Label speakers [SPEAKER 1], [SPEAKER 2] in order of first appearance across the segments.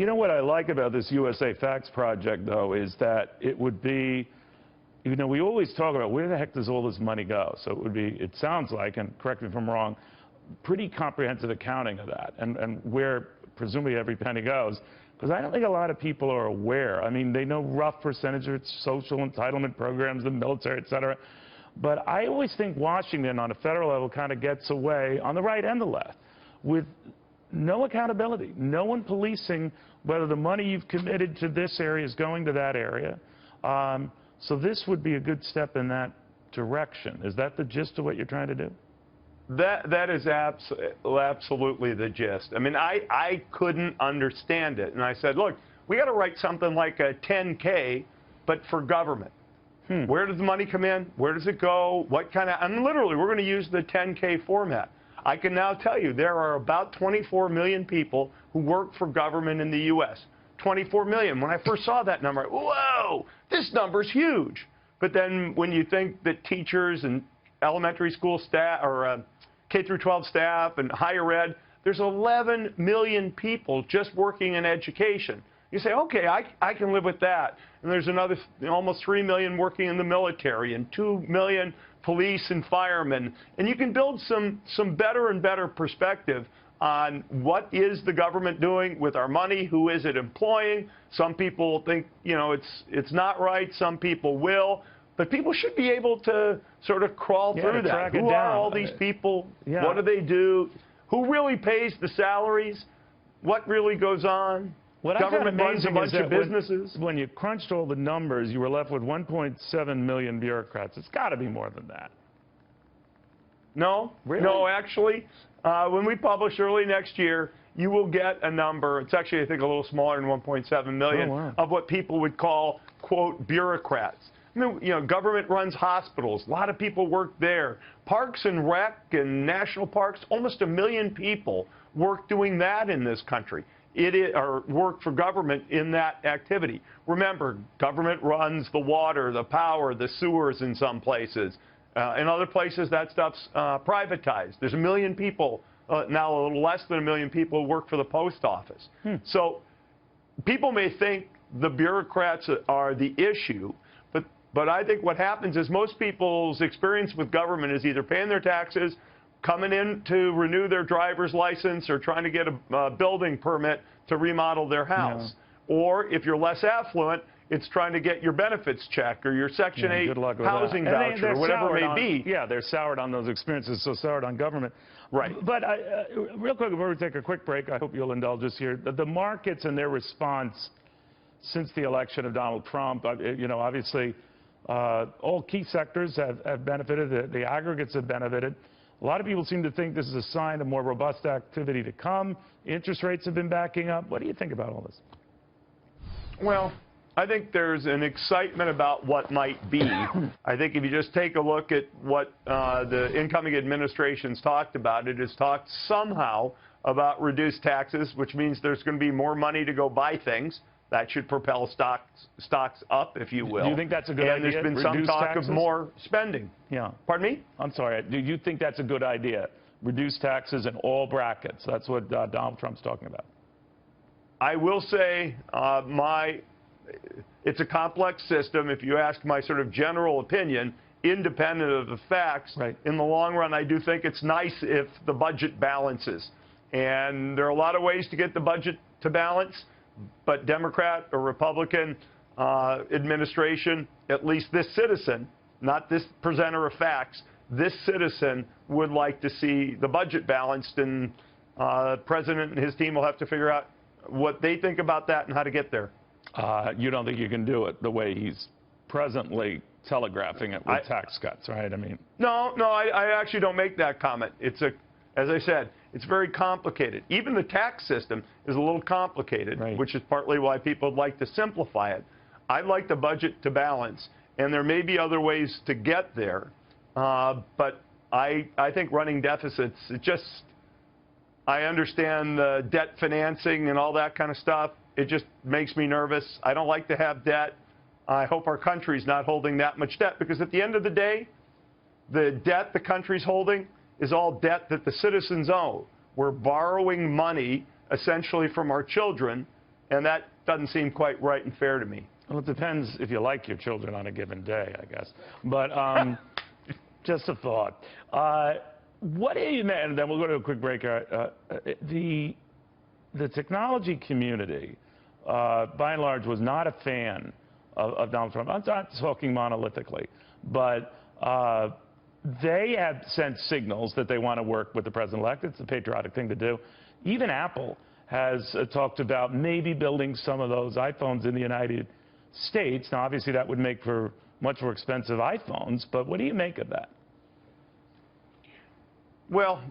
[SPEAKER 1] You know what I like about this USA Facts project, though, is that it would be, you know, we always talk about where the heck does all this money go? So it would be, it sounds like, and correct me if I'm wrong, pretty comprehensive accounting of that and where presumably every penny goes. Because I don't think a lot of people are aware. I mean, they know rough percentage of its social entitlement programs, the military, et cetera. But I always think Washington on a federal level kind of gets away, on the right and the left, with no accountability, no one policing whether the money you've committed to this area is going to that area. So this would be a good step in that direction. Is that the gist of what you're trying to do?
[SPEAKER 2] That is absolutely the gist. I mean, I couldn't understand it. And I said, look, we got to write something like a 10K, but for government. Where does the money come in? Where does it go? What kind of, and literally, we're going to use the 10K format. I can now tell you there are about 24 million people who work for government in the U.S. 24 million. When I first saw that number, whoa, this number's huge. But then when you think that teachers and elementary school staff or K through 12 staff and higher ed, there's 11 million people just working in education. You say, okay, I can live with that. And there's another almost 3 million working in the military and 2 million police and firemen. And you can build some better and better perspective on what is the government doing with our money, who is it employing. Some people think, you know, it's not right. Some people will. But people should be able to sort of crawl through that. Who are all these people? What do they do? Who really pays the salaries? What really goes on?
[SPEAKER 1] What
[SPEAKER 2] government runs a bunch of businesses.
[SPEAKER 1] When you crunched all the numbers, you were left with 1.7 million bureaucrats. It's got to be more than that.
[SPEAKER 2] No, really? No, actually, when we publish early next year, you will get a number. It's actually, I think, a little smaller than 1.7 million of what people would call, quote, bureaucrats. I mean, you know, government runs hospitals. A lot of people work there. Parks and Rec and national parks, almost 1 million people work doing that in this country. Or work for government in that activity. Remember, government runs the water, the power, the sewers in some places. In other places, that stuff's privatized. There's 1 million people, now a little less than 1 million people who work for the post office. So people may think the bureaucrats are the issue, but I think what happens is most people's experience with government is either paying their taxes, coming in to renew their driver's license, or trying to get a building permit to remodel their house. Or if you're less affluent, it's trying to get your benefits check or your Section 8 housing voucher or whatever it may be.
[SPEAKER 1] Yeah, they're soured on those experiences, so soured on government.
[SPEAKER 2] Right.
[SPEAKER 1] But real quick, before we take a quick break, I hope you'll indulge us here. The markets and their response since the election of Donald Trump, you know, obviously all key sectors have benefited. The aggregates have benefited. A lot of people seem to think this is a sign of more robust activity to come. Interest rates have been backing up. What do you think about all this?
[SPEAKER 2] Well, I think there's an excitement about what might be. I think if you just take a look at what the incoming administration's talked about, it has talked somehow about reduced taxes, which means there's going to be more money to go buy things. That should propel stocks up, if you will.
[SPEAKER 1] Do you think that's a good idea?
[SPEAKER 2] And there's been some talk of more spending.
[SPEAKER 1] Yeah.
[SPEAKER 2] Pardon me?
[SPEAKER 1] I'm sorry. Do you think that's a good idea? Reduce taxes in all brackets. That's what Donald Trump's talking about. I
[SPEAKER 2] will say it's a complex system. If you ask my sort of general opinion, independent of the facts, in the long run, I do think it's nice if the budget balances. And there are a lot of ways to get the budget to balance. But Democrat or Republican administration, at least this citizen, not this presenter of facts, this citizen would like to see the budget balanced, and the president and his team will have to figure out what they think about that and how to get there.
[SPEAKER 1] You don't think you can do it the way he's presently telegraphing it with tax cuts, right? I mean,
[SPEAKER 2] no, I actually don't make that comment. It's as I said, it's very complicated. Even the tax system is a little complicated, which is partly why people would like to simplify it. I'd like the budget to balance, and there may be other ways to get there. But I think running deficits, I understand the debt financing and all that kind of stuff. It just makes me nervous. I don't like to have debt. I hope our country's not holding that much debt, because at the end of the day, the debt the country's holding is all debt that the citizens owe. We're borrowing money essentially from our children, and that doesn't seem quite right and fair to me.
[SPEAKER 1] Well, it depends if you like your children on a given day, I guess. But just a thought. What do you, and then we'll go to a quick break. The technology community, by and large, was not a fan of Donald Trump. I'm not talking monolithically, but they have sent signals that they want to work with the president-elect. It's a patriotic thing to do. Even Apple has talked about maybe building some of those iPhones in the United States. Now, obviously, that would make for much more expensive iPhones, but what do you make of that?
[SPEAKER 2] Well,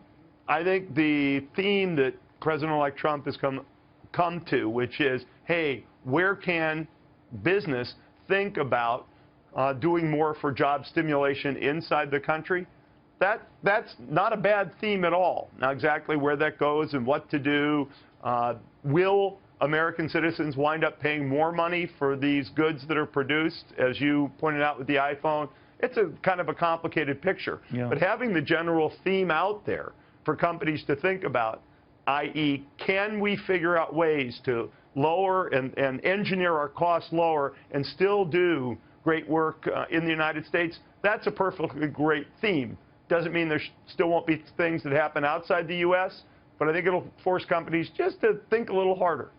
[SPEAKER 2] I think the theme that President-elect Trump has come to, which is, hey, where can business think about doing more for job stimulation inside the country? That's not a bad theme at all. Now, exactly where that goes and what to do, will American citizens wind up paying more money for these goods that are produced, as you pointed out with the iPhone? It's a kind of a complicated picture. Yeah. But having the general theme out there for companies to think about, i.e., can we figure out ways to lower and engineer our costs lower and still do great work in the United States, that's a perfectly great theme. Doesn't mean there still won't be things that happen outside the U.S., but I think it'll force companies just to think a little harder.